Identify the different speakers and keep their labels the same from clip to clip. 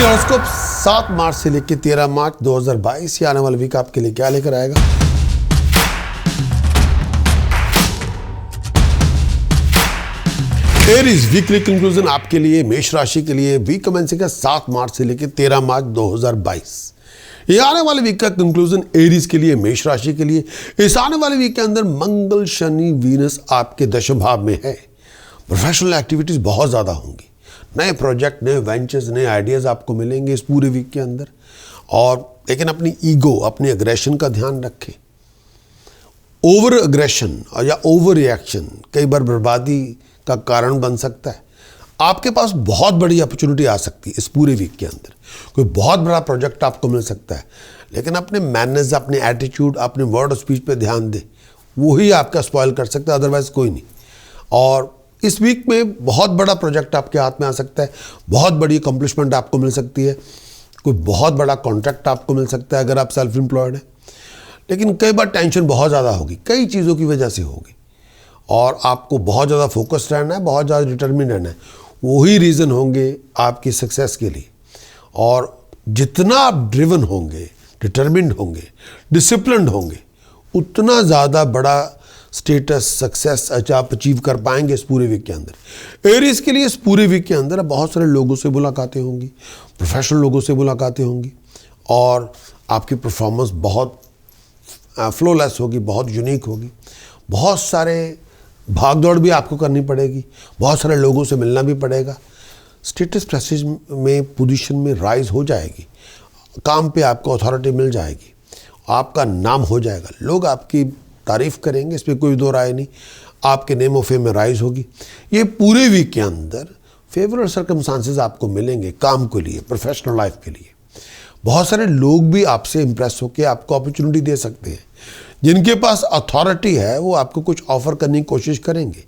Speaker 1: Daily horoscope 7 मार्च से लेकर 13 मार्च 2022 ये आने वाले वीक आपके लिए क्या लेकर आएगा। एरीज वीकली कंक्लूजन आपके लिए मेष राशि के लिए वीक कमेंसिंग 7 मार्च से लेकर 13 मार्च 2022। ये आने वाले वीक का कंक्लूजन एरीज के लिए मेष राशि के लिए। इस आने वाले वीक के अंदर मंगल शनि वीनस आपके दशम भाव में है। प्रोफेशनल एक्टिविटीज बहुत ज्यादा होंगी, नए प्रोजेक्ट, नए वेंचर्स, नए आइडियाज आपको मिलेंगे इस पूरे वीक के अंदर। और लेकिन अपनी ईगो, अपनी अग्रेशन का ध्यान रखें। ओवर अग्रेशन या ओवर रिएक्शन कई बार बर्बादी का कारण बन सकता है। आपके पास बहुत बड़ी अपॉर्चुनिटी आ सकती है इस पूरे वीक के अंदर, कोई बहुत बड़ा प्रोजेक्ट आपको मिल सकता है, लेकिन अपने मैनर्स, अपने एटीट्यूड, अपने वर्ड ऑफ स्पीच पे ध्यान दें, वही आपका स्पॉइल कर सकता है, अदरवाइज कोई नहीं। और इस वीक में बहुत बड़ा प्रोजेक्ट आपके हाथ में आ सकता है, बहुत बड़ी अकम्पलिशमेंट आपको मिल सकती है, कोई बहुत बड़ा कॉन्ट्रैक्ट आपको मिल सकता है अगर आप सेल्फ एम्प्लॉयड हैं। लेकिन कई बार टेंशन बहुत ज़्यादा होगी, कई चीज़ों की वजह से होगी, और आपको बहुत ज़्यादा फोकस्ड रहना है, बहुत ज़्यादा डिटर्मिन रहना है। वही रीज़न होंगे आपकी सक्सेस के लिए। और जितना आप ड्रिवन होंगे, डिटर्मिन्ड होंगे, डिसिप्लिन्ड होंगे, उतना ज़्यादा बड़ा स्टेटस, सक्सेस आप अचीव कर पाएंगे इस पूरे वीक के अंदर। एरीज के लिए इस पूरे वीक के अंदर बहुत सारे लोगों से मुलाकातें होंगी, प्रोफेशनल लोगों से मुलाकातें होंगी, और आपकी परफॉर्मेंस बहुत फ्लोलेस होगी, बहुत यूनिक होगी। बहुत सारे भागदौड़ भी आपको करनी पड़ेगी, बहुत सारे लोगों से मिलना भी पड़ेगा। स्टेटस प्रेस्टीज में, पोजीशन में राइज हो जाएगी, काम पे आपको अथॉरिटी मिल जाएगी, आपका नाम हो जाएगा, लोग आपकी तारीफ करेंगे, इसमें कोई दो राय नहीं। आपके नेम ऑफ फेम में राइज होगी। ये पूरे वीक के अंदर फेवरेबल सर्कमस्टांसेस आपको मिलेंगे काम के लिए, प्रोफेशनल लाइफ के लिए। बहुत सारे लोग भी आपसे इंप्रेस होकर आपको अपॉर्चुनिटी दे सकते हैं। जिनके पास अथॉरिटी है वो आपको कुछ ऑफर करने की कोशिश करेंगे।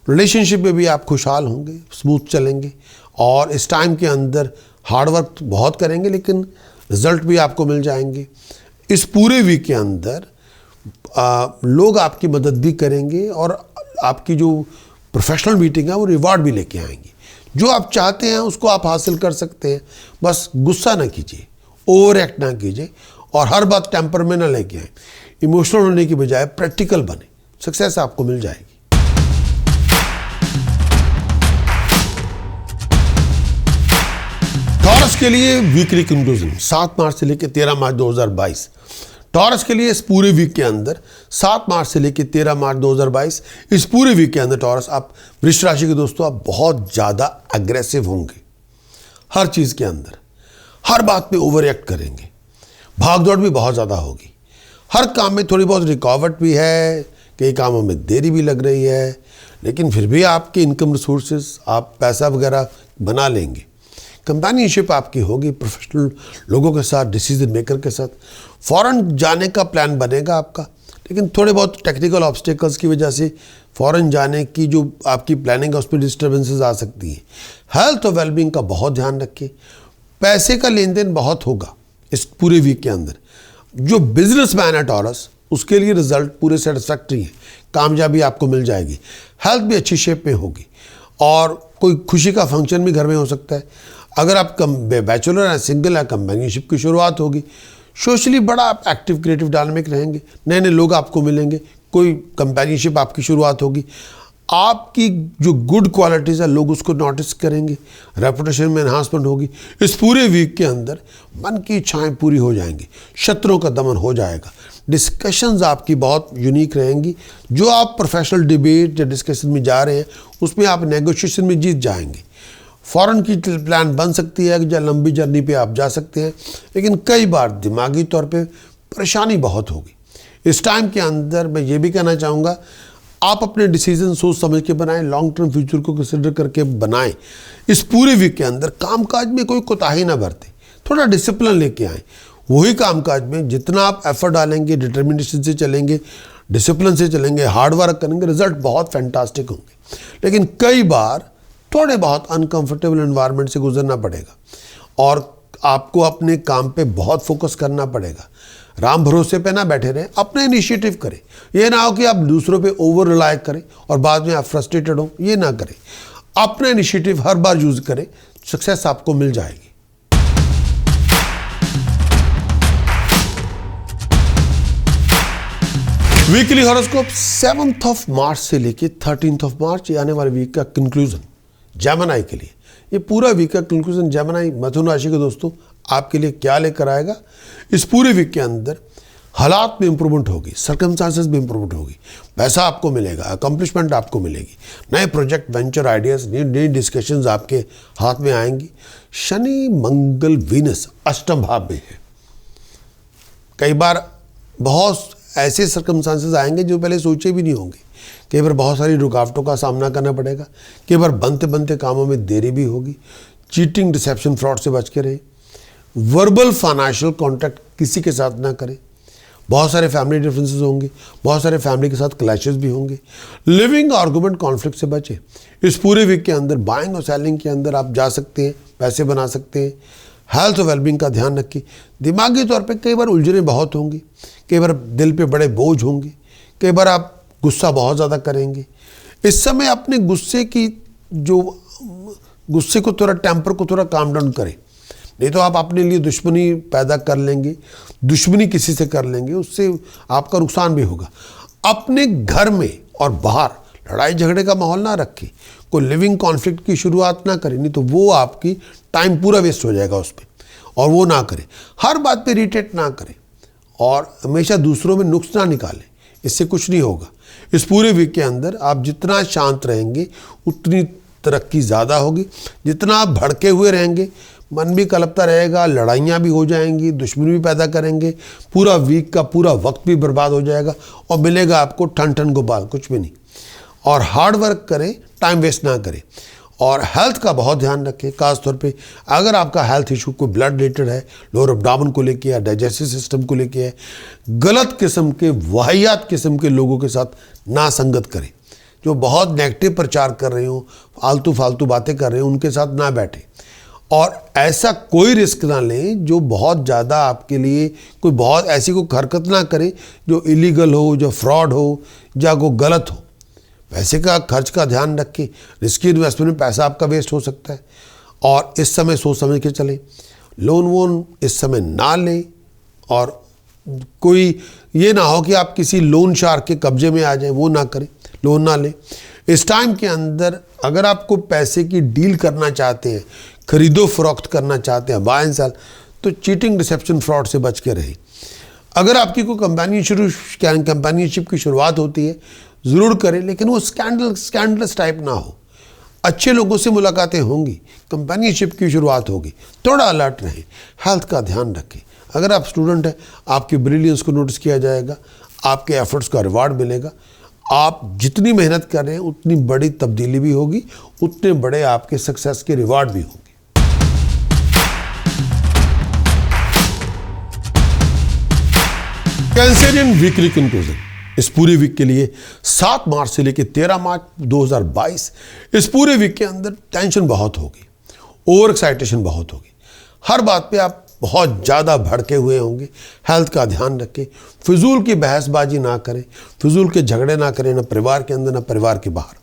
Speaker 1: रिलेशनशिप में भी आप खुशहाल होंगे, स्मूथ चलेंगे, और इस टाइम के अंदर हार्ड वर्क बहुत करेंगे, लेकिन रिजल्ट भी आपको मिल जाएंगे। इस पूरे वीक के अंदर लोग आपकी मदद भी करेंगे, और आपकी जो प्रोफेशनल मीटिंग है वो रिवार्ड भी लेके आएंगी। जो आप चाहते हैं उसको आप हासिल कर सकते हैं। बस गुस्सा ना कीजिए, ओवर एक्ट ना कीजिए, और हर बात टेम्पर में ना लेके आए। इमोशनल होने की बजाय प्रैक्टिकल बने, सक्सेस आपको मिल जाएगी। टॉरस के लिए वीकली कंक्लूजन 7 मार्च से लेकर 13 मार्च 2022। टॉरस के लिए इस पूरे वीक के अंदर 7 मार्च से लेकर 13 मार्च 2022 इस पूरे वीक के अंदर टॉरस, आप वृष राशि के दोस्तों, आप बहुत ज़्यादा अग्रेसिव होंगे। हर चीज़ के अंदर, हर बात पे ओवर एक्ट करेंगे, भागदौड़ भी बहुत ज़्यादा होगी। हर काम में थोड़ी बहुत रुकावट भी है, कई कामों में देरी भी लग रही है, लेकिन फिर भी आपके इनकम रिसोर्सेज, आप पैसा वगैरह बना लेंगे। कंपेनियनशिप आपकी होगी प्रोफेशनल लोगों के साथ, डिसीजन मेकर के साथ। फॉरेन जाने का प्लान बनेगा आपका, लेकिन थोड़े बहुत टेक्निकल ऑब्स्टेकल्स की वजह से फॉरेन जाने की जो आपकी प्लानिंग है उसमें डिस्टर्बेंसेस आ सकती हैं। हेल्थ और वेलबींग का बहुत ध्यान रखिए। पैसे का लेन देन बहुत होगा इस पूरे वीक के अंदर। जो बिजनेसमैन है टॉरस, उसके लिए रिजल्ट पूरे सेटिस्फैक्ट्री है, कामयाबी आपको मिल जाएगी। हेल्थ भी अच्छी शेप में होगी, और कोई खुशी का फंक्शन भी घर में हो सकता है। अगर आप बैचलर हैं, सिंगल है, कंपेनियनशिप की शुरुआत होगी। सोशली बड़ा आप एक्टिव, क्रिएटिव, डायनामिक रहेंगे, नए नए लोग आपको मिलेंगे, कोई कंपेनियनशिप आपकी शुरुआत होगी। आपकी जो गुड क्वालिटीज़ है लोग उसको नोटिस करेंगे, रेपुटेशन में एनहांसमेंट होगी। इस पूरे वीक के अंदर मन की इच्छाएं पूरी हो जाएंगी, शत्रुओं का दमन हो जाएगा। डिस्कशंस आपकी बहुत यूनिक रहेंगी। जो आप प्रोफेशनल डिबेट या डिस्कशन में जा रहे हैं उसमें आप नेगोशिएशन में जीत जाएंगे। फॉरेन की प्लान बन सकती है, या लंबी जर्नी पे आप जा सकते हैं, लेकिन कई बार दिमागी तौर पे परेशानी बहुत होगी। इस टाइम के अंदर मैं ये भी कहना चाहूँगा, आप अपने डिसीजन सोच समझ के बनाएं, लॉन्ग टर्म फ्यूचर को कंसिडर करके बनाएं। इस पूरे वीक के अंदर कामकाज में कोई कोताही ना बरतें, थोड़ा डिसिप्लिन लेके आएँ। वही कामकाज में जितना आप एफर्ट डालेंगे, डिटर्मिनेशन से चलेंगे, डिसिप्लिन से चलेंगे, हार्ड वर्क करेंगे, रिजल्ट बहुत फैंटास्टिक होंगे। लेकिन कई बार थोड़े बहुत अनकंफर्टेबल एनवायरनमेंट से गुजरना पड़ेगा, और आपको अपने काम पे बहुत फोकस करना पड़ेगा। राम भरोसे पे ना बैठे रहें, अपने इनिशिएटिव करें। ये ना हो कि आप दूसरों पे ओवर रिलाय करें और बाद में आप फ्रस्ट्रेटेड हो, ये ना करें। अपना इनिशिएटिव हर बार यूज करें, सक्सेस आपको मिल जाएगी। Weekly horoscope 7th of March से लेके 13th ऑफ मार्च, ये आने वाले वीक का कंक्लूजन जेमिनी के लिए। ये पूरा वीक का कंक्लूजन जेमिनी मिथुन राशि के दोस्तों आपके लिए क्या लेकर आएगा। इस पूरे वीक के अंदर हालात में इंप्रूवमेंट होगी, सर्कमस्टांसेस में इंप्रूवमेंट होगी, पैसा आपको मिलेगा, अकम्पलिशमेंट आपको मिलेगी, नए प्रोजेक्ट, वेंचर आइडियाज, नई डिस्कशंस आपके हाथ में आएंगी। शनि, मंगल, वीनस अष्टम भाव में है। कई बार बहुत ऐसे सर्कमस्टांसेस आएंगे जो पहले सोचे भी नहीं होंगे। कई बार बहुत सारी रुकावटों का सामना करना पड़ेगा। कई बार बनते बनते कामों में देरी भी होगी। चीटिंग, डिसेप्शन, फ्रॉड से बच के रहे। वर्बल फाइनेंशियल कॉन्टैक्ट किसी के साथ ना करें। बहुत सारे फैमिली डिफरेंसेस होंगे, बहुत सारे फैमिली के साथ क्लैशेस भी होंगे। लिविंग आर्गुमेंट कॉन्फ्लिक्ट से बचें। इस पूरे वीक के अंदर बाइंग और सेलिंग के अंदर आप जा सकते हैं, पैसे बना सकते हैं। हेल्थ और वेलबींग का ध्यान रखें। दिमागी तौर पे कई बार उलझने बहुत होंगी, कई बार दिल पे बड़े बोझ होंगे, कई बार आप गुस्सा बहुत ज़्यादा करेंगे। इस समय अपने गुस्से को थोड़ा टेम्पर को थोड़ा काम डाउन करें, नहीं तो आप अपने लिए दुश्मनी पैदा कर लेंगे, दुश्मनी किसी से कर लेंगे, उससे आपका नुकसान भी होगा। अपने घर में और बाहर लड़ाई झगड़े का माहौल ना रखें, कोई लिविंग कॉन्फ्लिक्ट की शुरुआत ना करें, नहीं तो वो आपकी टाइम पूरा वेस्ट हो जाएगा उस पर। और वो ना करें, हर बात पे इरिटेट ना करें और हमेशा दूसरों में नुक्स ना निकालें, इससे कुछ नहीं होगा। इस पूरे वीक के अंदर आप जितना शांत रहेंगे उतनी तरक्की ज़्यादा होगी। जितना आप भड़के हुए रहेंगे, मन भी कलपता रहेगा, लड़ाइयाँ भी हो जाएंगी, दुश्मनी भी पैदा करेंगे, पूरा वीक का पूरा वक्त भी बर्बाद हो जाएगा और मिलेगा आपको ठन ठन गोपाल, कुछ भी नहीं। और हार्ड वर्क करें, टाइम वेस्ट ना करें। और हेल्थ का बहुत ध्यान रखें, खासतौर पे अगर आपका हेल्थ इशू कोई ब्लड रिलेटेड है, लोअर एब्डोमेन को लेके है, डाइजेस्टिव सिस्टम को लेके है, गलत किस्म के वाहियात किस्म के लोगों के साथ ना संगत करें। जो बहुत नेगेटिव प्रचार कर रहे हो, आलतू फालतू बातें कर रहे हो, उनके साथ ना बैठें। और ऐसा कोई रिस्क ना लें जो बहुत ज़्यादा आपके लिए कोई बहुत ऐसी कोई हरकत ना करें जो इलीगल हो, जो फ्रॉड हो या कोई गलत हो। पैसे का खर्च का ध्यान रखें। रिस्की इन्वेस्टमेंट में पैसा आपका वेस्ट हो सकता है और इस समय सोच समझ के चलें। लोन वोन इस समय ना लें और कोई ये ना हो कि आप किसी लोन शार्क के कब्जे में आ जाएं, वो ना करें, लोन ना लें। इस टाइम के अंदर अगर आपको पैसे की डील करना चाहते हैं, खरीदो फरोख्त करना चाहते हैं, बाय एंड सेल, तो चीटिंग, डिसेप्शन, फ्रॉड से बच के रहें। अगर आपकी कोई कंपेनियनशिप की शुरुआत होती है ज़रूर करें, लेकिन वो स्कैंडलस टाइप ना हो। अच्छे लोगों से मुलाकातें होंगी, कंपेनियनशिप की शुरुआत होगी, थोड़ा अलर्ट रहें, हेल्थ का ध्यान रखें। अगर आप स्टूडेंट हैं, आपकी ब्रिलियंस को नोटिस किया जाएगा, आपके एफर्ट्स का रिवार्ड मिलेगा। आप जितनी मेहनत कर रहे हैं उतनी बड़ी तब्दीली भी होगी, उतने बड़े आपके सक्सेस के रिवार्ड भी होंगे। कैंसेरियन वीकली कंक्लूजन इस पूरे वीक के लिए 7 मार्च से लेकर 13 मार्च 2022, इस पूरे वीक के अंदर टेंशन बहुत होगी, ओवर एक्साइटेशन बहुत होगी। हर बात पे आप बहुत ज़्यादा भड़के हुए होंगे। हेल्थ का ध्यान रखें, फिजूल की बहसबाजी ना करें, फिजूल के झगड़े ना करें, ना परिवार के अंदर ना परिवार के बाहर।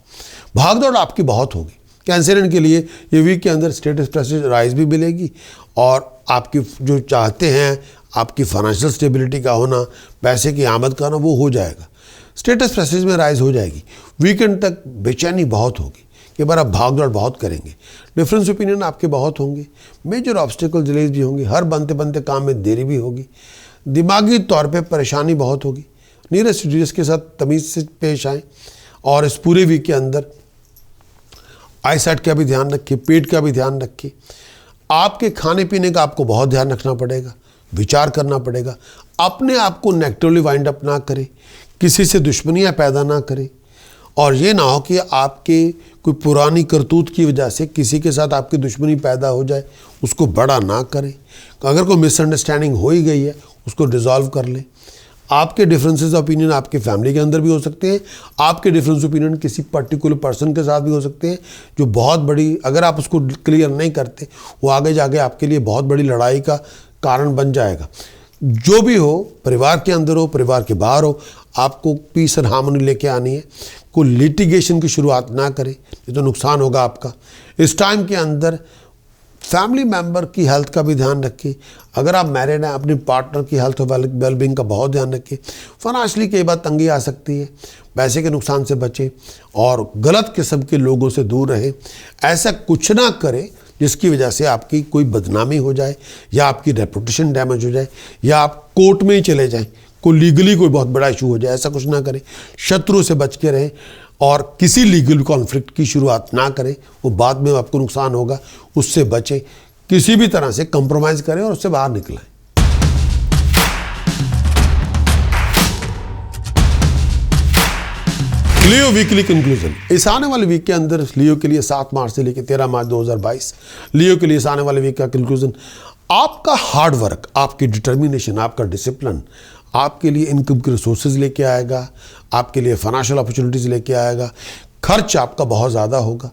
Speaker 1: भागदौड़ आपकी बहुत होगी। कैंसरियन के लिए ये वीक के अंदर स्टेटस प्रेस्टीज राइज भी मिलेगी और आपकी जो चाहते हैं आपकी फाइनेंशियल स्टेबिलिटी का होना, पैसे की आमद का होना, वो हो जाएगा। स्टेटस प्रेस्टीज में राइज हो जाएगी। वीकेंड तक बेचैनी बहुत होगी, कई बार आप भागदौड़ बहुत करेंगे, डिफरेंस ओपिनियन आपके बहुत होंगे, मेजर ऑब्स्टिकल डिलेज भी होंगे, हर बनते बनते काम में देरी भी होगी, दिमागी तौर पे परेशानी बहुत होगी। नीरस डियर्स के साथ तमीज़ से पेश आएँ। और इस पूरे वीक के अंदर आई साइट का भी ध्यान रखिए, पेट का भी ध्यान रखिए। आपके खाने पीने का आपको बहुत ध्यान रखना पड़ेगा, विचार करना पड़ेगा। अपने आप को नेगेटिवली वाइंड अप ना करें, किसी से दुश्मनियाँ पैदा ना करें और ये ना हो कि आपके कोई पुरानी करतूत की वजह से किसी के साथ आपकी दुश्मनी पैदा हो जाए, उसको बड़ा ना करें। अगर कोई मिसअंडरस्टैंडिंग हो ही गई है उसको डिसॉल्व कर लें। आपके डिफरेंसेस ऑफ ओपिनियन आपके फैमिली के अंदर भी हो सकते हैं, आपके डिफरेंस ओपिनियन किसी पर्टिकुलर पर्सन के साथ भी हो सकते हैं जो बहुत बड़ी, अगर आप उसको क्लियर नहीं करते वो आगे जाके आपके लिए बहुत बड़ी लड़ाई का कारण बन जाएगा। जो भी हो, परिवार के अंदर हो, परिवार के बाहर हो, आपको पीस एंड हार्मनी लेके आनी है। कोई लिटिगेशन की शुरुआत ना करें, ये तो नुकसान होगा आपका। इस टाइम के अंदर फैमिली मेंबर की हेल्थ का भी ध्यान रखिए। अगर आप मैरिड हैं, अपने पार्टनर की हेल्थ और वेलबींग का बहुत ध्यान रखिए। फाइनेंशियली कई बार तंगी आ सकती है, पैसे के नुकसान से बचें और गलत किस्म के लोगों से दूर रहें। ऐसा कुछ ना करें जिसकी वजह से आपकी कोई बदनामी हो जाए या आपकी रेपुटेशन डैमेज हो जाए या आप कोर्ट में ही चले जाएं, कोई लीगली कोई बहुत बड़ा इशू हो जाए। ऐसा कुछ ना करें। शत्रु से बच के रहें और किसी लीगल कॉन्फ्लिक्ट की शुरुआत ना करें, वो बाद में आपको नुकसान होगा, उससे बचें। किसी भी तरह से कंप्रोमाइज़ करें और उससे बाहर निकलें। लियो वीकली कंक्लूजन। इस आने वाले वीक के अंदर लियो के लिए 7 मार्च से लेकर 13 मार्च 2022 लियो के लिए इस आने वाले वीक का कंक्लूजन, आपका हार्ड वर्क, आपकी डिटर्मिनेशन, आपका डिसिप्लिन आपके लिए इनकम के रिसोर्सेज लेके आएगा, आपके लिए फाइनेंशियल अपॉर्चुनिटीज़ लेके आएगा। खर्च आपका बहुत ज़्यादा होगा,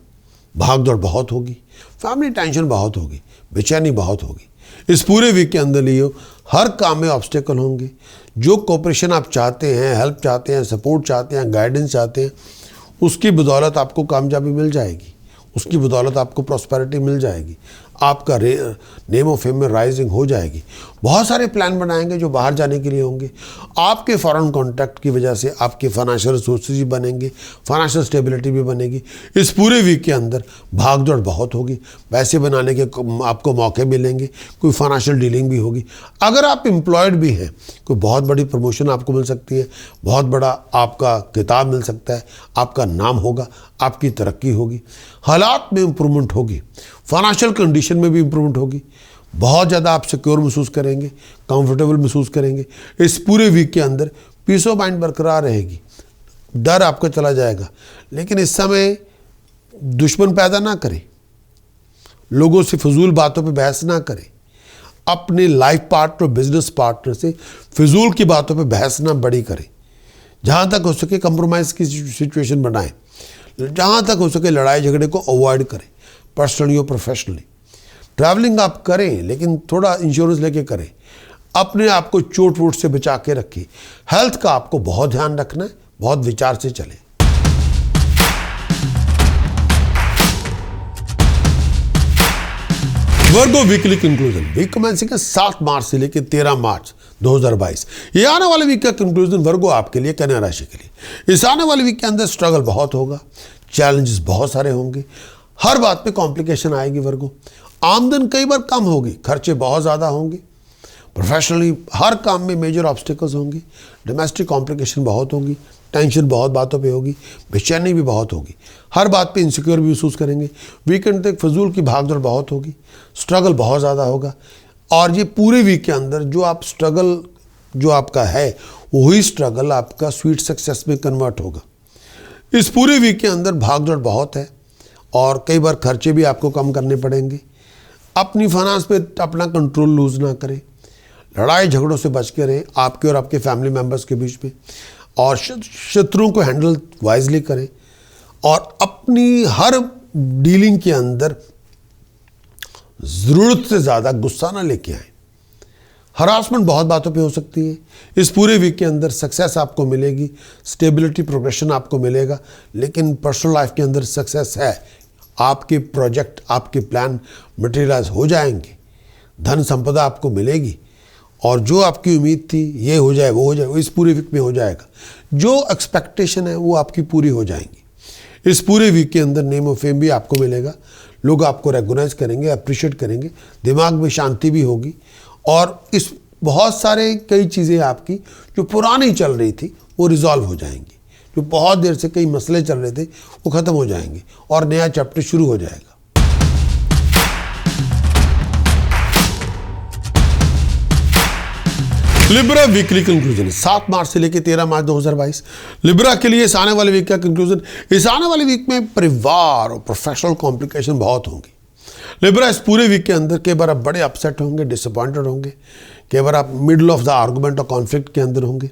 Speaker 1: भाग दौड़ बहुत होगी, फैमिली टेंशन बहुत होगी, बेचैनी बहुत होगी। इस पूरे वीक के अंदर लियो हर काम में ऑब्स्टेकल होंगे। जो कोऑपरेशन आप चाहते हैं, हेल्प चाहते हैं, सपोर्ट चाहते हैं, गाइडेंस चाहते हैं, उसकी बदौलत आपको कामयाबी मिल जाएगी, उसकी बदौलत आपको प्रॉस्पेरिटी मिल जाएगी, आपका नेम ऑफ फेम में राइजिंग हो जाएगी। बहुत सारे प्लान बनाएंगे जो बाहर जाने के लिए होंगे। आपके फॉरेन कॉन्टैक्ट की वजह से आपके फाइनेंशियल रिसोर्सेज भी बनेंगे, फाइनेंशियल स्टेबिलिटी भी बनेगी। इस पूरे वीक के अंदर भाग दौड़ बहुत होगी, पैसे बनाने के आपको मौके मिलेंगे, कोई फाइनेंशियल डीलिंग भी होगी। अगर आप एम्प्लॉयड भी हैं, कोई बहुत बड़ी प्रमोशन आपको मिल सकती है, बहुत बड़ा आपका किताब मिल सकता है, आपका नाम होगा, आपकी तरक्की होगी, हालात में इम्प्रूवमेंट होगी, फाइनेंशियल कंडीशन में भी इम्प्रूवमेंट होगी। बहुत ज़्यादा आप सिक्योर महसूस करेंगे, कंफर्टेबल महसूस करेंगे। इस पूरे वीक के अंदर पीस ऑफ माइंड बरकरार रहेगी, डर आपका चला जाएगा। लेकिन इस समय दुश्मन पैदा ना करें, लोगों से फजूल बातों पे बहस ना करें, अपने लाइफ पार्टनर, बिजनेस पार्टनर से फिजूल की बातों पे बहस ना बड़ी करें। जहाँ तक हो सके कंप्रोमाइज़ की सिचुएशन बनाएं, जहाँ तक हो सके लड़ाई झगड़े को अवॉइड करें, पर्सनली और प्रोफेशनली। ट्रैवलिंग आप करें लेकिन थोड़ा इंश्योरेंस लेके करें, अपने आप को चोट वोट से बचा के रखें। हेल्थ का आपको बहुत ध्यान रखना है, बहुत विचार से चलें। वर्गो वीकली कंक्लूजन। वीक कमेंसिंग है 7 मार्च से लेकर 13 मार्च 2022। ये आने वाले वीक का कंक्लूजन वर्गो आपके लिए, कन्या राशि के लिए। इस आने वाले वीक के अंदर स्ट्रगल बहुत होगा, चैलेंजेस बहुत सारे होंगे, हर बात पे कॉम्प्लिकेशन आएगी वर्गो। आमदन कई बार कम होगी, खर्चे बहुत ज़्यादा होंगे, प्रोफेशनली हर काम में मेजर ऑब्स्टिकल्स होंगे, डोमेस्टिक कॉम्प्लिकेशन बहुत होगी, टेंशन बहुत बातों पे होगी, बेचैनी भी बहुत होगी, हर बात पे इनसिक्योर भी महसूस करेंगे। वीकेंड तक फजूल की भागदौड़ बहुत होगी, स्ट्रगल बहुत ज़्यादा होगा। और ये पूरे वीक के अंदर जो आप स्ट्रगल जो आपका है, वही स्ट्रगल आपका स्वीट सक्सेस में कन्वर्ट होगा। इस पूरे वीक के अंदर भागदौड़ बहुत है और कई बार खर्चे भी आपको कम करने पड़ेंगे। अपनी फाइनेंस पे अपना कंट्रोल लूज ना करें, लड़ाई झगड़ों से बच के रहें आपके और आपके फैमिली मेम्बर्स के बीच में, और शत्रुओं को हैंडल वाइजली करें और अपनी हर डीलिंग के अंदर ज़रूरत से ज़्यादा गुस्सा ना लेके आए। हरासमेंट बहुत बातों पे हो सकती है। इस पूरे वीक के अंदर सक्सेस आपको मिलेगी, स्टेबिलिटी प्रोग्रेशन आपको मिलेगा, लेकिन पर्सनल लाइफ के अंदर सक्सेस है। आपके प्रोजेक्ट, आपके प्लान मटेरियलाइज हो जाएंगे, धन संपदा आपको मिलेगी और जो आपकी उम्मीद थी ये हो जाए वो हो जाए, वो इस पूरे वीक में हो जाएगा। जो एक्सपेक्टेशन है वो आपकी पूरी हो जाएंगी। इस पूरे वीक के अंदर नेम ऑफ फेम भी आपको मिलेगा, लोग आपको रेगोनाइज करेंगे, अप्रिशिएट करेंगे, दिमाग में शांति भी होगी और इस बहुत सारे कई चीज़ें आपकी जो पुरानी चल रही थी वो रिजॉल्व हो जाएंगी। जो बहुत देर से कई मसले चल रहे थे वो ख़त्म हो जाएंगे और नया चैप्टर शुरू हो जाएगा। लिब्रा वीकली कंक्लूजन 7 मार्च से लेकर 13 मार्च 2022। लिब्रा के लिए इस आने वाले वीक का कंक्लूजन, इस आने वाले वीक में परिवार और प्रोफेशनल कॉम्प्लिकेशन बहुत होंगी। लिब्रा इस पूरे वीक के अंदर कई बार आप बड़े अपसेट होंगे, डिसअपॉइंटेड होंगे, कई बार आप मिडल ऑफ द आर्गुमेंट और कॉन्फ्लिक्ट के अंदर होंगे।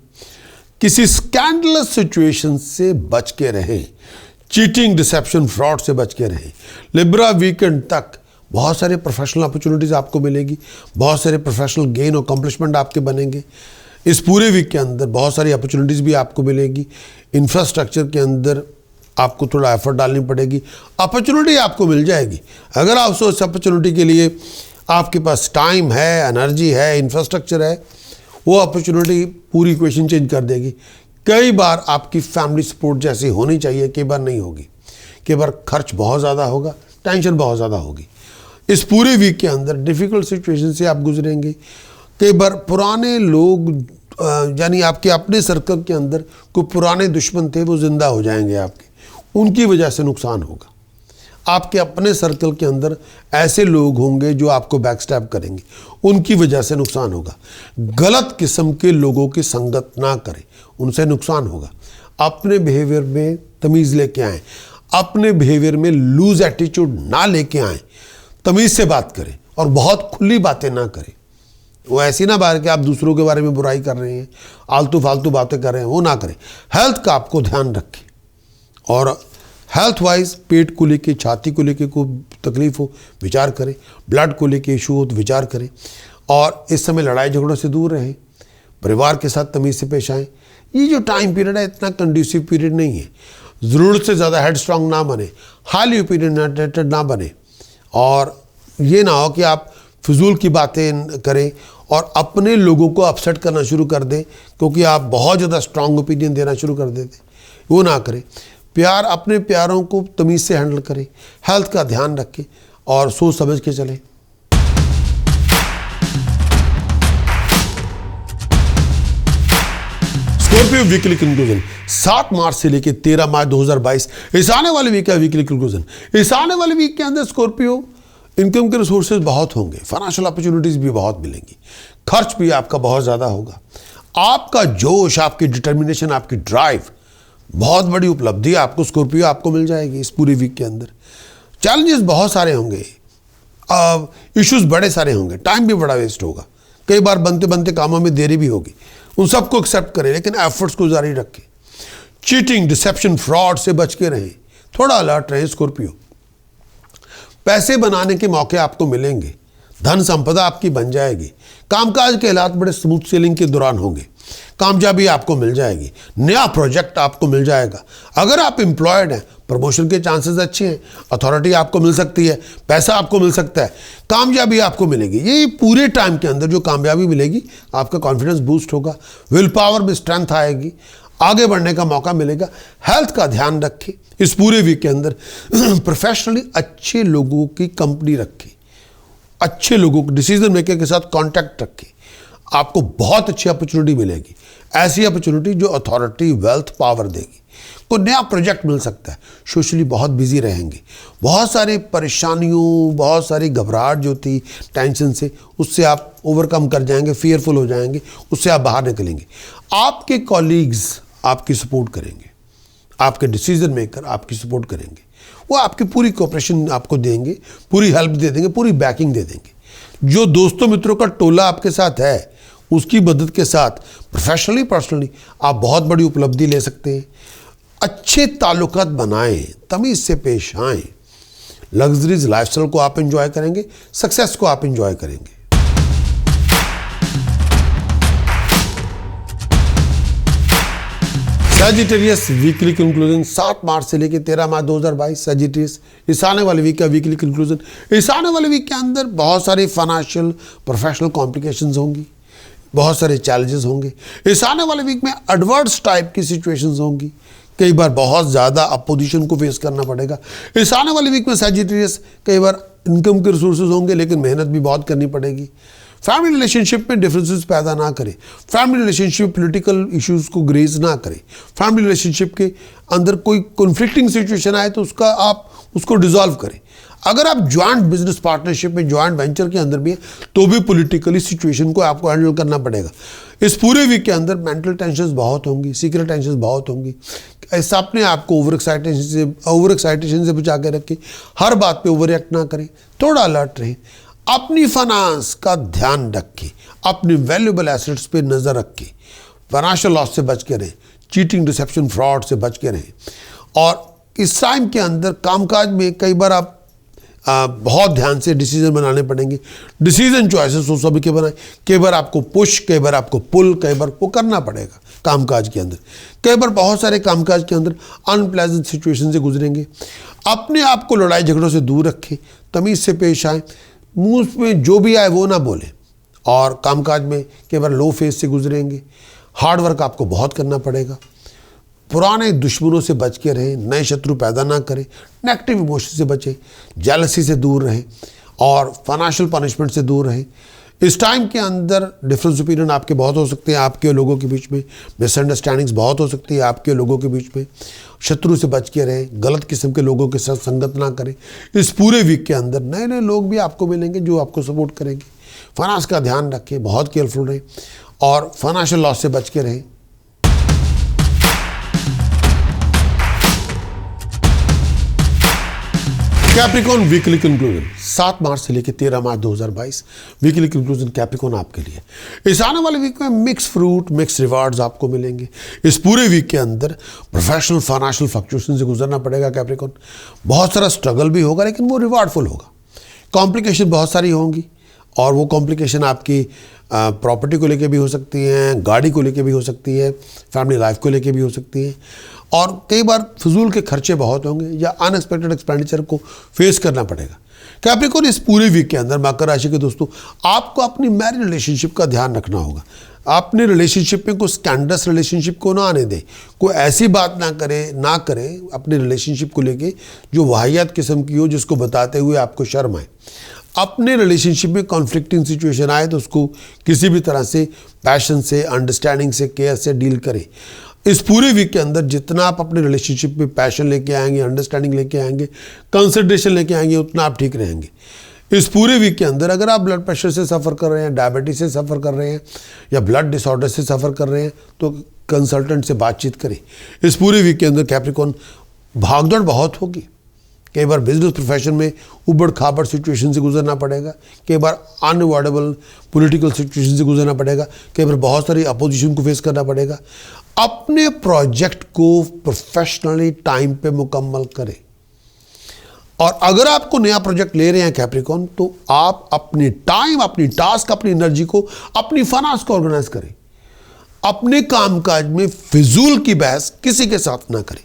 Speaker 1: किसी स्कैंडलस सिचुएशन से बच के रहें, चीटिंग, डिसेप्शन, फ्रॉड से बच के रहें। लिब्रा वीकेंड तक बहुत सारे प्रोफेशनल अपॉर्चुनिटीज़ आपको मिलेगी, बहुत सारे प्रोफेशनल गेन और अकम्पलिशमेंट आपके बनेंगे। इस पूरे वीक के अंदर बहुत सारी अपॉर्चुनिटीज़ भी आपको मिलेगी। इंफ्रास्ट्रक्चर के अंदर आपको थोड़ा एफर्ट डालनी पड़ेगी। अपॉर्चुनिटी आपको मिल जाएगी अगर आप उस अपॉर्चुनिटी के लिए आपके पास टाइम है, एनर्जी है, इंफ्रास्ट्रक्चर है, वो अपॉर्चुनिटी पूरी इक्वेशन चेंज कर देगी। कई बार आपकी फैमिली सपोर्ट जैसी होनी चाहिए, कई बार नहीं होगी, कई बार खर्च बहुत ज़्यादा होगा, टेंशन बहुत ज़्यादा होगी। इस पूरे वीक के अंदर डिफ़िकल्ट सिचुएशन से आप गुजरेंगे। कई बार पुराने लोग यानी आपके अपने सर्कल के अंदर कोई पुराने दुश्मन थे, वो ज़िंदा हो जाएंगे आपके, उनकी वजह से नुकसान होगा। आपके अपने सर्कल के अंदर ऐसे लोग होंगे जो आपको बैकस्टैब करेंगे, उनकी वजह से नुकसान होगा। गलत किस्म के लोगों की संगत ना करें, उनसे नुकसान होगा। अपने बिहेवियर में तमीज़ लेके आएँ, अपने बिहेवियर में लूज एटीट्यूड ना लेके आएँ, तमीज़ से बात करें और बहुत खुली बातें ना करें। वो ऐसी ना बात कि आप दूसरों के बारे में बुराई कर रहे हैं, आलतू फालतू बातें कर रहे हैं, वो ना करें। हेल्थ का आपको ध्यान रखें और हेल्थ वाइज पेट को लेके, छाती को लेके कोई तकलीफ हो विचार करें, ब्लड को लेके इशू हो तो विचार करें। और इस समय लड़ाई झगड़ों से दूर रहें, परिवार के साथ तमीज़ से पेश आएँ। ये जो टाइम पीरियड है इतना कंड्यूसिव पीरियड नहीं है। ज़रूरत से ज़्यादा हेड स्ट्रांग ना बने, हाईली ओपिनियनेटेड ना बने, और ये ना हो कि आप फिजूल की बातें करें और अपने लोगों को अपसेट करना शुरू कर दें क्योंकि आप बहुत ज़्यादा स्ट्रांग ओपिनियन देना शुरू कर देते। वो ना करें। प्यार, अपने प्यारों को तमीज़ से हैंडल करें, हेल्थ का ध्यान रखें और सोच समझ के चलें। स्कॉर्पियो वीकली कंक्लूजन 7 मार्च से लेकर 13 मार्च 2022 इस आने वाले वीक का वीकली कंक्लूजन। इस आने वाले वीक के अंदर स्कॉर्पियो इनकम के रिसोर्सेज बहुत होंगे, फाइनेंशियल अपॉर्चुनिटीज भी बहुत मिलेंगी, खर्च भी आपका बहुत ज़्यादा होगा। आपका जोश, आपकी डिटर्मिनेशन, आपकी ड्राइव, बहुत बड़ी उपलब्धि आपको स्कॉर्पियो आपको मिल जाएगी इस पूरे वीक के अंदर। चैलेंजेस बहुत सारे होंगे, इश्यूज बड़े सारे होंगे, टाइम भी बड़ा वेस्ट होगा, कई बार बनते बनते कामों में देरी भी होगी। उन सबको एक्सेप्ट करें लेकिन एफर्ट्स को जारी रखें। चीटिंग, डिसेप्शन, फ्रॉड से बच के रहें, थोड़ा अलर्ट रहें स्कॉर्पियो। पैसे बनाने के मौके आपको मिलेंगे, धन संपदा आपकी बन जाएगी, कामकाज के हालात बड़े स्मूथ सेलिंग के दौरान होंगे, कामयाबी आपको मिल जाएगी, नया प्रोजेक्ट आपको मिल जाएगा। अगर आप एम्प्लॉयड हैं, प्रमोशन के चांसेस अच्छे हैं, अथॉरिटी आपको मिल सकती है, पैसा आपको मिल सकता है, कामयाबी आपको मिलेगी। ये पूरे टाइम के अंदर जो कामयाबी मिलेगी, आपका कॉन्फिडेंस बूस्ट होगा, विल पावर में स्ट्रेंथ आएगी, आगे बढ़ने का मौका मिलेगा। हेल्थ का ध्यान रखें इस पूरे वीक के अंदर। प्रोफेशनली अच्छे लोगों की कंपनी रखें, अच्छे लोगों को डिसीजन मेकर के साथ कांटेक्ट रखें, आपको बहुत अच्छी अपॉर्चुनिटी मिलेगी, ऐसी अपॉर्चुनिटी जो अथॉरिटी, वेल्थ, पावर देगी। कोई नया प्रोजेक्ट मिल सकता है। सोशली बहुत बिजी रहेंगे, बहुत सारी परेशानियों, बहुत सारी घबराहट जो थी टेंशन से, उससे आप ओवरकम कर जाएंगे, फियरफुल हो जाएंगे, उससे आप बाहर निकलेंगे। आपके कॉलीग्स आपकी सपोर्ट करेंगे, आपके डिसीजन मेकर आपकी सपोर्ट करेंगे, वो आपकी पूरी कोऑपरेशन आपको देंगे, पूरी हेल्प दे देंगे, पूरी बैकिंग दे देंगे। जो दोस्तों मित्रों का टोला आपके साथ है, उसकी मदद के साथ प्रोफेशनली, पर्सनली आप बहुत बड़ी उपलब्धि ले सकते हैं। अच्छे ताल्लुकात बनाएं, तमीज़ से पेश आएं, लग्जरीज लाइफस्टाइल को आप एंजॉय करेंगे, सक्सेस को आप एंजॉय करेंगे। सजिटेरियस वीकली कंक्लूजन 7 मार्च से लेकर 13 मार्च 2022 सजिटेरियस इस आने वाले वीक का वीकली कंक्लूजन। इस आने वाले वीक के अंदर बहुत सारी फाइनेंशियल, प्रोफेशनल कॉम्प्लिकेशंस होंगी, बहुत सारे चैलेंजेस होंगे। इस आने वाले वीक में एडवर्स टाइप की सिचुएशंस होंगी, कई बार बहुत ज़्यादा अपोजिशन को फेस करना पड़ेगा। इस आने वाले वीक में सजिटेरियस कई बार इनकम के रिसोर्सेज होंगे लेकिन मेहनत भी बहुत करनी पड़ेगी। फैमिली रिलेशनशिप में डिफरेंसेस पैदा ना करें, फैमिली रिलेशनशिप पॉलिटिकल इश्यूज को ग्रेज ना करें, फैमिली रिलेशनशिप के अंदर कोई कॉन्फ्लिक्टिंग सिचुएशन आए तो आप उसको डिसॉल्व करें। अगर आप ज्वाइंट बिजनेस पार्टनरशिप में, ज्वाइंट वेंचर के अंदर भी हैं तो भी पॉलिटिकली सिचुएशन को आपको हैंडल करना पड़ेगा। इस पूरे वीक के अंदर मेंटल टेंशन बहुत होंगी, सीक्रेट टेंशन बहुत होंगी। ऐसा अपने आप को ओवर एक्साइटेशन से बचा के रखें, हर बात पे ओवर रिएक्ट ना करें, थोड़ा अलर्ट रहें, अपनी फाइनेंस का ध्यान रखें, अपनी वैल्यूएबल एसेट्स पे नज़र रखें, फाइनेंशियल लॉस से बच के रहें, चीटिंग, डिसेप्शन, फ्रॉड से बच के रहें। और इस टाइम के अंदर कामकाज में कई बार आप बहुत ध्यान से डिसीजन बनाने पड़ेंगे। डिसीजन चॉइसेस उस सभी के बनाए, कई बार आपको पुश, कई बार आपको पुल, कई बार वो करना पड़ेगा कामकाज के अंदर। कई बार बहुत सारे कामकाज के अंदर अनप्लेजेंट सिचुएशन से गुजरेंगे। अपने आप को लड़ाई झगड़ों से दूर रखें, तमीज़ से पेश आए, मुंह में जो भी आए वो ना बोलें, और कामकाज में कई बार लो फेस से गुजरेंगे। हार्ड वर्क आपको बहुत करना पड़ेगा। पुराने दुश्मनों से बच के रहें, नए शत्रु पैदा ना करें, नेगेटिव इमोशन से बचें, जेलसी से दूर रहें और फाइनेंशियल पनिशमेंट से दूर रहें। इस टाइम के अंदर डिफरेंस ओपिनियन आपके बहुत हो सकते हैं, आपके और लोगों के बीच में मिसअंडरस्टैंडिंग्स बहुत हो सकती है आपके और लोगों के बीच में। शत्रु से बच के रहें, गलत किस्म के लोगों के साथ संगत ना करें। इस पूरे वीक के अंदर नए नए लोग भी आपको मिलेंगे जो आपको सपोर्ट करेंगे। फाइनेंस का ध्यान रखें, बहुत केयरफुल रहें और फाइनेंशियल लॉस से बच के रहें। कैप्रिकॉन वीकली कंक्लूजन 7 मार्च से लेकर 13 मार्च 2022 वीकली कंक्लूजन कैप्रिकॉन आपके लिए। इस आने वाले वीक में मिक्स फ्रूट, मिक्स रिवार्ड्स आपको मिलेंगे। इस पूरे वीक के अंदर प्रोफेशनल फाइनेंशियल फ्लक्चुएशन से गुजरना पड़ेगा कैप्रिकॉन। बहुत सारा स्ट्रगल भी होगा लेकिन वो रिवार्डफुल होगा। कॉम्प्लिकेशन बहुत सारी होंगी और वो कॉम्प्लिकेशन आपकी प्रॉपर्टी को लेके भी हो सकती हैं, गाड़ी को लेके भी हो सकती है, फैमिली लाइफ को लेके भी हो सकती है, और कई बार फजूल के खर्चे बहुत होंगे या अनएक्सपेक्टेड एक्सपेंडिचर को फेस करना पड़ेगा। कैप्रिकॉन इस पूरे वीक के अंदर मकर राशि के दोस्तों आपको अपनी मैरिज रिलेशनशिप का ध्यान रखना होगा। अपने रिलेशनशिप में कोई स्कैंडस रिलेशनशिप को ना आने दे, कोई ऐसी बात ना करे अपने रिलेशनशिप को लेके जो वाहियात किस्म की हो, जिसको बताते हुए आपको शर्म आए। अपने रिलेशनशिप में कॉन्फ्लिक्टिंग सिचुएशन आए तो उसको किसी भी तरह से पैशन से, अंडरस्टैंडिंग से, केयर से डील करें। इस पूरे वीक के अंदर जितना आप अपने रिलेशनशिप में पैशन लेके आएंगे, अंडरस्टैंडिंग लेके आएंगे, कंसिडरेशन लेके आएंगे, उतना आप ठीक रहेंगे। इस पूरे वीक के अंदर अगर आप ब्लड प्रेशर से सफ़र कर रहे हैं, डायबिटीज से सफ़र कर रहे हैं या ब्लड डिसऑर्डर से सफ़र कर रहे हैं तो कंसल्टेंट से बातचीत करें। इस पूरे वीक के अंदर कैप्रिकॉन भागदौड़ बहुत होगी। कई बार बिजनेस प्रोफेशन में उबड़ खाबड़ सिचुएशन से गुजरना पड़ेगा, कई बार अनअवॉइडेबल पॉलिटिकल सिचुएशन से गुजरना पड़ेगा, कई बार बहुत सारी अपोजिशन को फेस करना पड़ेगा। अपने प्रोजेक्ट को प्रोफेशनली टाइम पे मुकम्मल करें। और अगर आपको नया प्रोजेक्ट ले रहे हैं कैप्रिकॉन तो आप अपनी टाइम, अपनी टास्क, अपनी एनर्जी को, अपनी फाइनेंस को ऑर्गेनाइज करें। अपने कामकाज में फिजूल की बहस किसी के साथ ना करें,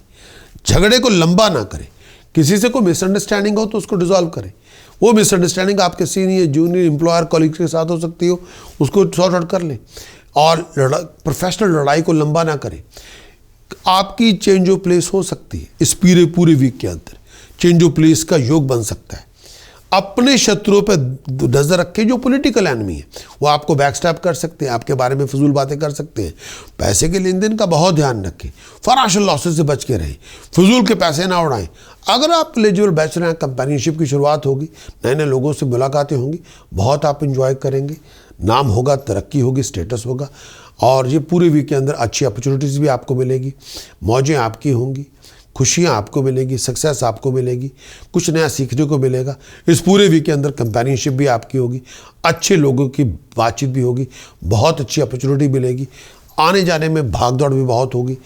Speaker 1: झगड़े को लंबा ना करें। किसी से कोई मिसअंडरस्टैंडिंग हो तो उसको डिसॉल्व करें। वो मिसअंडरस्टैंडिंग आपके सीनियर, जूनियर, एम्प्लॉयर, कॉलीग के साथ हो सकती हो, उसको सॉर्ट आउट कर लें और प्रोफेशनल लड़ाई को लंबा ना करें। आपकी चेंज ऑफ प्लेस हो सकती है। इस पूरे वीक के अंदर चेंज ऑफ प्लेस का योग बन सकता है। अपने शत्रुओं पर नजर रखें जो पॉलिटिकल एनिमी है, वो आपको बैकस्टैप कर सकते हैं, आपके बारे में फजूल बातें कर सकते हैं। पैसे के लेन देन का बहुत ध्यान रखें, फाइनेंशियल लॉसेस से बच के रहें, फजूल के पैसे ना उड़ाएं। अगर आप एलिजिबल बैचलर हैं, कंपेनियनशिप की शुरुआत होगी, नए नए लोगों से मुलाकातें होंगी, बहुत आप इंजॉय करेंगे, नाम होगा, तरक्की होगी, स्टेटस होगा और ये पूरे वीक के अंदर अच्छी अपॉर्चुनिटीज़ भी आपको मिलेगी, मौजें आपकी होंगी, खुशियाँ आपको मिलेगी, सक्सेस आपको मिलेगी, कुछ नया सीखने को मिलेगा। इस पूरे वीक के अंदर कंपेनियनशिप भी आपकी होगी, अच्छे लोगों की बातचीत भी होगी, बहुत अच्छी अपॉर्चुनिटी मिलेगी। आने जाने में भागदौड़ भी बहुत होगी,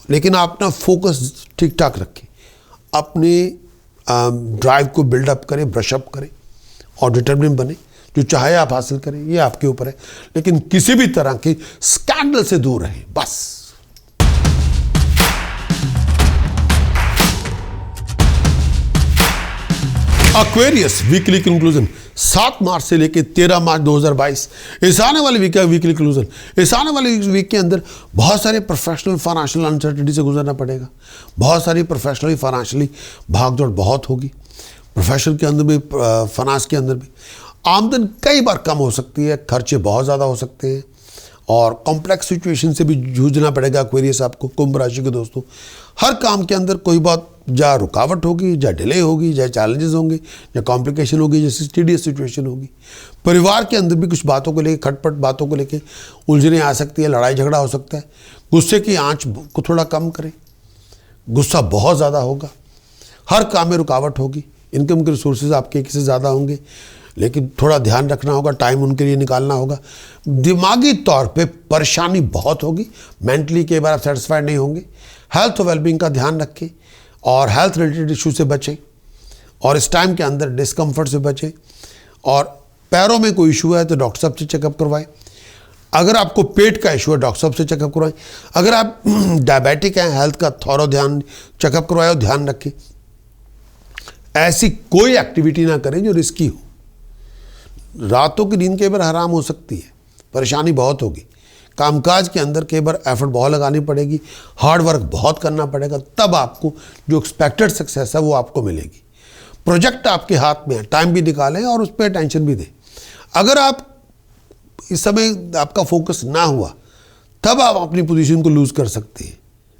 Speaker 1: लेकिन आप अपना फोकस ठीक ठाक रखें, अपने ड्राइव को बिल्डअप करें, ब्रशअप करें और डिटर्मिनेट बने। जो चाहे आप हासिल करें, ये आपके ऊपर है, लेकिन किसी भी तरह के स्कैंडल से दूर रहें बस। एक्वेरियस वीकली कंक्लूजन 7 मार्च से लेकर 13 मार्च 2022 इस आने वाले वीक का वीकली कंक्लूजन। इस आने वाले वीक के अंदर बहुत सारे प्रोफेशनल फाइनेंशियल अनसर्टेनिटी से गुजरना पड़ेगा। बहुत सारी प्रोफेशनली फाइनेंशियली भागदौड़ बहुत होगी। प्रोफेशन के अंदर भी, फाइनेंस के अंदर भी आमदन कई बार कम हो सकती है, खर्चे बहुत ज़्यादा हो सकते हैं और कॉम्प्लेक्स सिचुएशन से भी जूझना पड़ेगा एक्वेरियस आपको। कुंभ राशि के दोस्तों, हर काम के अंदर कोई बात या रुकावट होगी, या डिले होगी, या चैलेंजेस होंगे, या कॉम्प्लिकेशन होगी, जैसे टीडियस सिचुएशन होगी। परिवार के अंदर भी कुछ बातों को लेकर, खटपट बातों को लेकर उलझने आ सकती है, लड़ाई झगड़ा हो सकता है। गुस्से की आंच को थोड़ा कम करें, गुस्सा बहुत ज़्यादा होगा। हर काम में रुकावट होगी, इनकम के रिसोर्सेज आपके एक से ज़्यादा होंगे, लेकिन थोड़ा ध्यान रखना होगा, टाइम उनके लिए निकालना होगा। दिमागी तौर पे परेशानी बहुत होगी, मेंटली कई बार आप सेटिस्फाइड नहीं होंगे। हेल्थ और वेलबींग का ध्यान रखें और हेल्थ रिलेटेड इशू से बचें और इस टाइम के अंदर डिस्कम्फर्ट से बचें। और पैरों में कोई इशू है तो डॉक्टर साहब से चेकअप करवाएं। अगर आपको पेट का इशू है डॉक्टर साहब से चेकअप करवाएं। अगर आप डायबिटिक हैं, हेल्थ का थोड़ा ध्यान चेकअप करवाएं और ध्यान रखें। ऐसी कोई एक्टिविटी ना करें जो रिस्की हो। रातों की नींद कई बार हराम हो सकती है, परेशानी बहुत होगी। कामकाज के अंदर कई बार एफर्ट बहुत लगानी पड़ेगी, हार्ड वर्क बहुत करना पड़ेगा, तब आपको जो एक्सपेक्टेड सक्सेस है वो आपको मिलेगी। प्रोजेक्ट आपके हाथ में है, टाइम भी निकालें और उस पर अटेंशन भी दें। अगर आप इस समय आपका फोकस ना हुआ तब आप अपनी पोजीशन को लूज कर सकते हैं।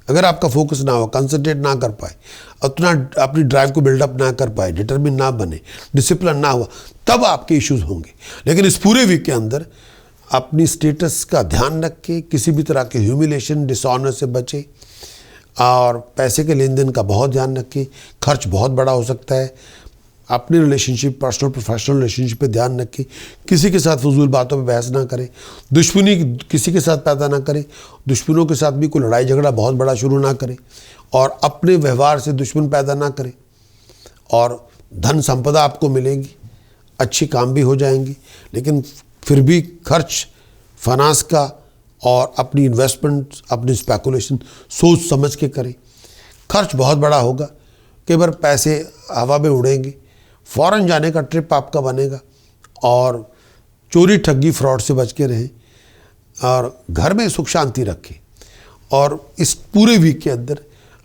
Speaker 1: अगर आपका फोकस ना हुआ, कंसंट्रेट ना कर पाए, उतना अपनी ड्राइव को बिल्डअप ना कर पाए, डिटरमिन ना बने, डिसिप्लिन ना हुआ, तब आपके इश्यूज होंगे। लेकिन इस पूरे वीक के अंदर अपनी स्टेटस का ध्यान रख के किसी भी तरह के ह्यूमिलेशन, डिसऑनर से बचे और पैसे के लेन देन का बहुत ध्यान रखें। खर्च बहुत बड़ा हो सकता है। अपने रिलेशनशिप, पर्सनल प्रोफेशनल रिलेशनशिप पे ध्यान रखें। किसी के साथ फजूल बातों पे बहस ना करें। दुश्मनी किसी के साथ पैदा ना करें। दुश्मनों के साथ भी कोई लड़ाई झगड़ा बहुत बड़ा शुरू ना करें और अपने व्यवहार से दुश्मन पैदा ना करें। और धन संपदा आपको मिलेगी, अच्छी काम भी हो जाएंगी, लेकिन फिर भी खर्च फाइनेंस का और अपनी इन्वेस्टमेंट, अपनी स्पेकुलेशन सोच समझ के करें। खर्च बहुत बड़ा होगा, कई बार पैसे हवा में उड़ेंगे। फॉरेन जाने का ट्रिप आपका बनेगा और चोरी ठगी फ्रॉड से बच के रहें और घर में सुख शांति रखें। और इस पूरे वीक के अंदर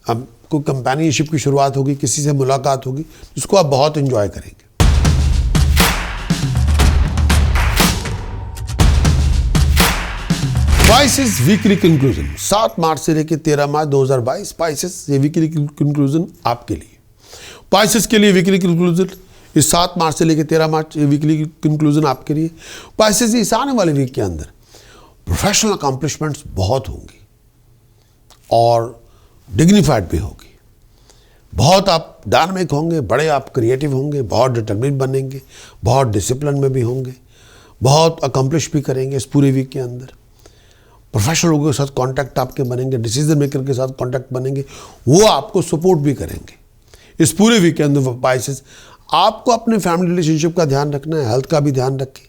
Speaker 1: आपको कंपेनियनशिप की शुरुआत होगी, किसी से मुलाकात होगी जिसको आप बहुत एंजॉय करेंगे। स्पाइसेस वीकली कंक्लूजन 7 मार्च से लेकर 13 मार्च 2022। स्पाइसेस ये वीकली कंक्लूजन आपके लिए। स्पाइसेस के लिए वीकली कंक्लूजन इस 7 मार्च से लेकर 13 मार्च ये वीकली कंक्लूजन आपके लिए। स्पाइसेस इस आने वाले वीक के अंदर प्रोफेशनल अकम्पलिशमेंट्स बहुत होंगी और डिग्निफाइड भी होगी। बहुत आप डायनामिक होंगे, बड़े आप क्रिएटिव होंगे, बहुत डिटरमिनेट बनेंगे, बहुत डिसिप्लिन में भी होंगे, बहुत अकम्पलिश भी करेंगे। इस पूरे वीक के अंदर प्रोफेशनल लोगों के साथ कांटेक्ट आपके बनेंगे, डिसीजन मेकर के साथ कांटेक्ट बनेंगे, वो आपको सपोर्ट भी करेंगे। इस पूरे वीक के अंदर स्पाइसेस आपको अपने फैमिली रिलेशनशिप का ध्यान रखना है, हेल्थ का भी ध्यान रखें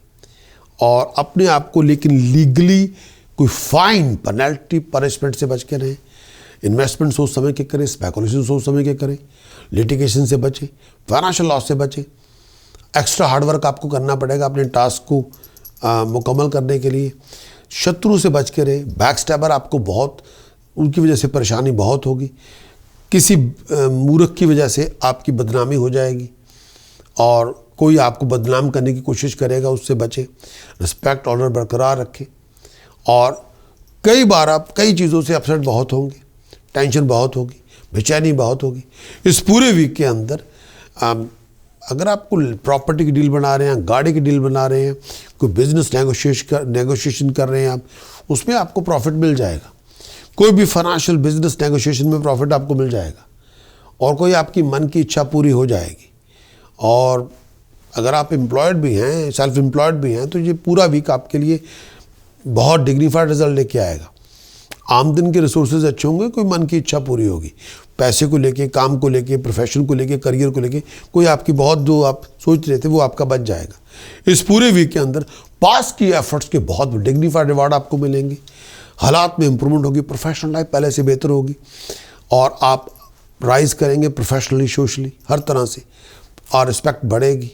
Speaker 1: और अपने आप को लेकिन लीगली कोई फाइन, पेनल्टी, पनिशमेंट से बच के रहें। इन्वेस्टमेंट सोच समझ के करें, स्पेकुलेशन सोच समझ के करें, लिटिगेशन से बचें, फाइनेंशियल लॉस से बचें। एक्स्ट्रा हार्डवर्क आपको करना पड़ेगा अपने टास्क को मुकम्मल करने के लिए। शत्रु से बच के रहे। बैक स्टैबर आपको बहुत, उनकी वजह से परेशानी बहुत होगी। किसी मूर्ख की वजह से आपकी बदनामी हो जाएगी और कोई आपको बदनाम करने की कोशिश करेगा, उससे बचे। रिस्पेक्ट, ऑनर बरकरार रखें। और कई बार आप कई चीज़ों से अपसेट बहुत होंगे, टेंशन बहुत होगी, बेचैनी बहुत होगी। इस पूरे वीक के अंदर अगर आप कोई प्रॉपर्टी की डील बना रहे हैं, गाड़ी की डील बना रहे हैं, कोई बिजनेस नेगोशिएशन कर रहे हैं आप, उसमें आपको प्रॉफिट मिल जाएगा। कोई भी फाइनेंशियल बिजनेस नेगोशिएशन में प्रॉफिट आपको मिल जाएगा और कोई आपकी मन की इच्छा पूरी हो जाएगी। और अगर आप एम्प्लॉयड भी हैं, सेल्फ एम्प्लॉयड भी हैं, तो ये पूरा वीक आपके लिए बहुत डिग्निफाइड रिजल्ट लेके आएगा। आमदन के रिसोर्सेज अच्छे होंगे, कोई मन की इच्छा पूरी होगी। पैसे को लेके, काम को लेके, प्रोफेशन को लेके, करियर को लेके कोई आपकी बहुत जो आप सोच रहे थे वो आपका बच जाएगा। इस पूरे वीक के अंदर पास की एफर्ट्स के बहुत डिग्निफाइड रिवार्ड आपको मिलेंगे। हालात में इंप्रूवमेंट होगी, प्रोफेशनल लाइफ पहले से बेहतर होगी और आप राइज करेंगे प्रोफेशनली, सोशली, हर तरह से, और रिस्पेक्ट बढ़ेगी।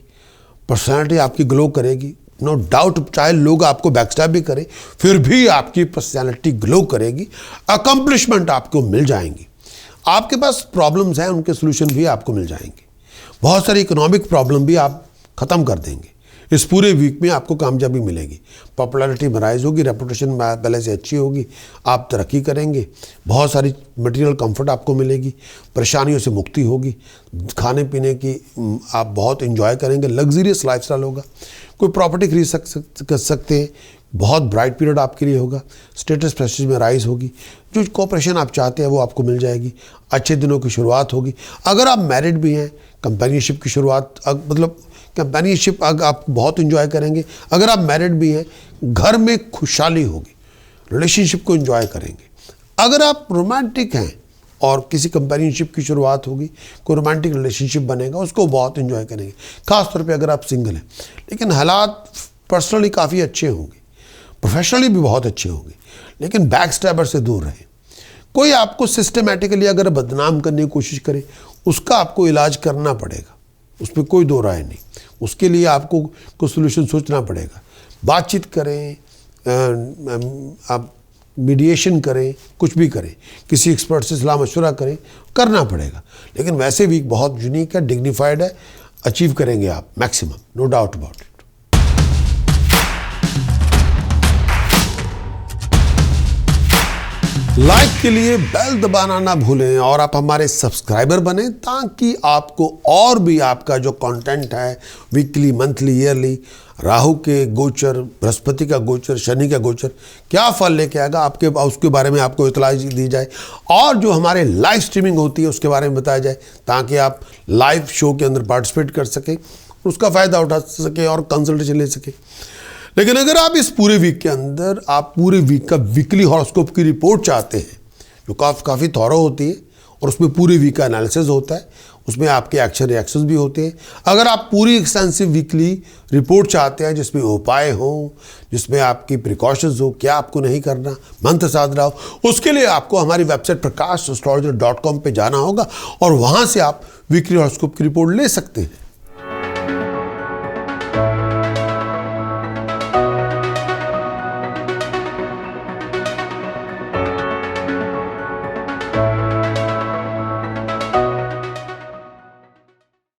Speaker 1: पर्सनैलिटी आपकी ग्लो करेगी। नो डाउट, चाहे लोग आपको बैकस्टैब भी करें, फिर भी आपकी पर्सनैलिटी ग्लो करेगी। अकम्पलिशमेंट आपको मिल जाएंगी। आपके पास प्रॉब्लम्स हैं, उनके सोल्यूशन भी आपको मिल जाएंगे। बहुत सारी इकोनॉमिक प्रॉब्लम भी आप ख़त्म कर देंगे। इस पूरे वीक में आपको कामयाबी मिलेगी। पॉपुलैरिटी में राइज होगी, रेपुटेशन पहले से अच्छी होगी, आप तरक्की करेंगे। बहुत सारी मटेरियल कंफर्ट आपको मिलेगी, परेशानियों से मुक्ति होगी, खाने पीने की आप बहुत एंजॉय करेंगे, लग्जरियस लाइफस्टाइल होगा। कोई प्रॉपर्टी खरीद सकते हैं। बहुत ब्राइट पीरियड आपके लिए होगा। स्टेटस प्रेस्टीज में राइज होगी। जो कोऑपरेशन आप चाहते हैं वो आपको मिल जाएगी। अच्छे दिनों की शुरुआत होगी। अगर आप मैरिड भी हैं, कंपेनियनशिप की शुरुआत, मतलब कंपेनियनशिप आप बहुत एंजॉय करेंगे। अगर आप मैरिड भी हैं, घर में खुशहाली होगी, रिलेशनशिप को एंजॉय करेंगे। अगर आप रोमांटिक हैं और किसी कंपेनियनशिप की शुरुआत होगी, कोई रोमांटिक रिलेशनशिप बनेगा, उसको बहुत एंजॉय करेंगे, खासतौर पे अगर आप सिंगल हैं। लेकिन हालात पर्सनली काफ़ी अच्छे होंगे, प्रोफेशनली भी बहुत अच्छे होंगे, लेकिन बैक स्टैबर से दूर रहें। कोई आपको सिस्टमेटिकली अगर बदनाम करने की कोशिश करे, उसका आपको इलाज करना पड़ेगा, उसमें कोई दो राय नहीं। उसके लिए आपको कुछ सोल्यूशन सोचना पड़ेगा, बातचीत करें, आप मीडिएशन करें, कुछ भी करें, किसी एक्सपर्ट से सलाह मशवरा करें, करना पड़ेगा। लेकिन वैसे वीक बहुत यूनिक है, डिग्निफाइड है, अचीव करेंगे आप maximum, no doubt about it. Like के लिए बेल दबाना ना भूलें और आप हमारे सब्सक्राइबर बने, ताकि आपको और भी आपका जो कंटेंट है वीकली, मंथली, ईयरली, राहु के गोचर, बृहस्पति का गोचर, शनि का गोचर क्या फल लेके आएगा आपके, उसके बारे में आपको इतला दी जाए, और जो हमारे लाइव स्ट्रीमिंग होती है उसके बारे में बताया जाए, ताकि आप लाइव शो के अंदर पार्टिसिपेट कर सकें, उसका फ़ायदा उठा सकें और कंसल्टेशन ले सकें। लेकिन अगर आप इस पूरे वीक के अंदर आप पूरे वीक का वीकली हॉरोस्कोप की रिपोर्ट चाहते हैं, जो काफ़ी थॉरो होती है और उसमें पूरे वीक का एनालिसिस होता है, उसमें आपके एक्शन रिएक्शंस भी होते हैं। अगर आप पूरी एक्सटेंसिव वीकली रिपोर्ट चाहते हैं जिसमें उपाय हो, जिसमें आपकी प्रिकॉशंस हो, क्या आपको नहीं करना, मंत्र साधना हो, उसके लिए आपको हमारी वेबसाइट prakash astrologer.com पे जाना होगा और वहाँ से आप वीकली हॉरोस्कोप की रिपोर्ट ले सकते हैं।